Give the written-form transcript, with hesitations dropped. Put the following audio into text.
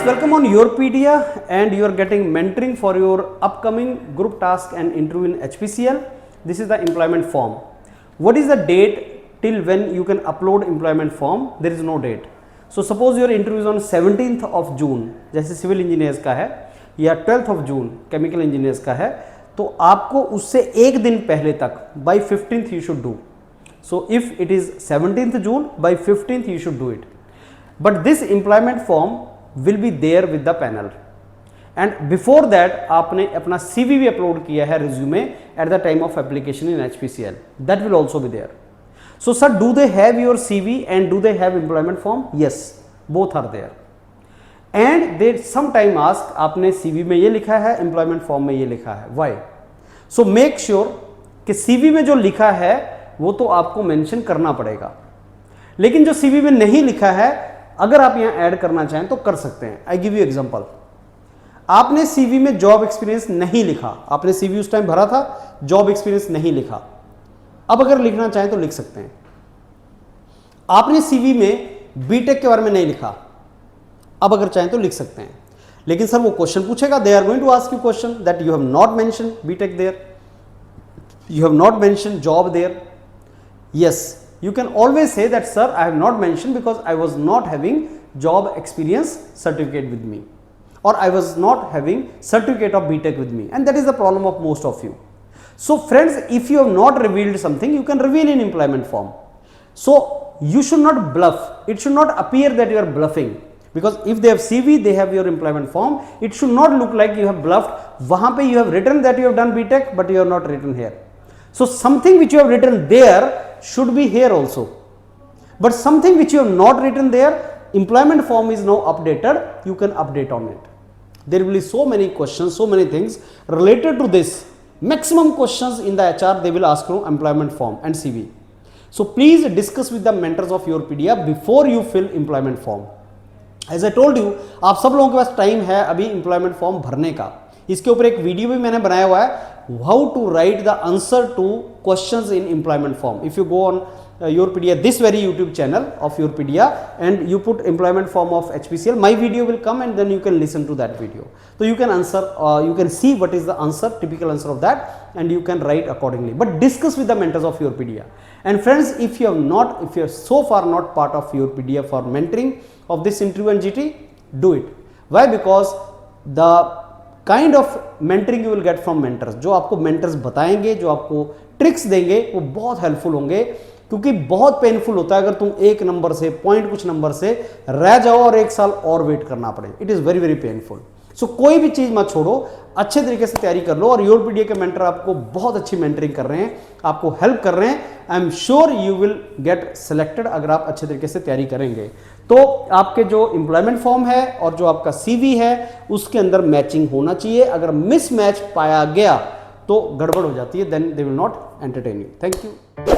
welcome on Yourpedia, and you are getting mentoring for your upcoming group task and interview in HPCL. This is the employment form. What is the date till when you can upload employment form? There is no date. So suppose your interview is on 17th of June, जैसे civil engineers का है, या 12th of June chemical engineers का है, तो आपको उससे एक दिन पहले तक by 15th you should do. So if it is 17th June, by 15th you should do it. But this employment form will be there with the panel. And before that आपने अपना CV भी upload किया है resume at the time of application in HPCL. That will also be there. So sir, do they have your CV and do they have employment form? Yes, both are there. And they sometime ask आपने CV में ये लिखा है, employment form में ये लिखा है. Why? So make sure कि CV में जो लिखा है वो तो आपको मेंशन करना पड़ेगा, लेकिन जो CV में नहीं लिखा है अगर आप यहां ऐड करना चाहें तो कर सकते हैं. I give you example. आपने CV में जॉब एक्सपीरियंस नहीं लिखा, आपने CV उस टाइम भरा था, जॉब एक्सपीरियंस नहीं लिखा. अब अगर लिखना चाहें तो लिख सकते हैं. आपने CV में बीटेक के बारे में नहीं लिखा, अब अगर चाहें तो लिख सकते हैं. लेकिन सर वो क्वेश्चन पूछेगा, they are going to ask you question that you have not mention BTech there, you have not mentioned job there. Yes, you can always say that sir, I have not mentioned because I was not having job experience certificate with me, or I was not having certificate of BTech with me, and that is the problem of most of you. So friends, if you have not revealed something, you can reveal in employment form. So you should not bluff. It should not appear that you are bluffing, because if they have CV, they have your employment form, it should not look like you have bluffed. वहां पे you have written that you have done BTech, but you have not written here. So something which you have written there should be here also, but something which you have not written there, employment form is now updated, you can update on it. There will be so many questions, so many things related to this. Maximum questions in the HR they will ask you employment form and CV. So please discuss with the mentors of Yourpedia before you fill employment form. As I told you, आप सब लोगों के पास time है अभी employment form भरने का. इसके ऊपर एक वीडियो भी मैंने बनाया हुआ है, how to write the answer to questions in employment form. If you go on Yourpedia, this very YouTube channel of Yourpedia, and you put employment form of HPCL, my video will come and then you can listen to that video. So you can answer, you can see what is the answer, typical answer of that, and you can write accordingly. But discuss with the mentors of Yourpedia. And friends, if you are so far not part of Yourpedia for mentoring of this interview and GT, do it. Why? Because the kind of mentoring you will get from mentors, जो आपको mentors बताएंगे, जो आपको tricks देंगे, वो बहुत helpful होंगे. क्योंकि बहुत पेनफुल होता है अगर तुम एक नंबर से, पॉइंट कुछ नंबर से रह जाओ और एक साल और वेट करना पड़े. It is very very painful. So कोई भी चीज मत छोड़ो, अच्छे तरीके से तैयारी कर लो. और Yourpedia के मेंटर आपको बहुत अच्छी मेंटरिंग कर रहे हैं, आपको हेल्प कर रहे हैं. I am sure you will get selected अगर आप अच्छे तरीके से तैयारी करेंगे. तो आपके जो एम्प्लॉयमेंट फॉर्म है और जो आपका CV है उसके अंदर मैचिंग होना चाहिए. अगर मिसमैच पाया गया तो गड़बड़ हो जाती है, then they will not entertain you. Thank you.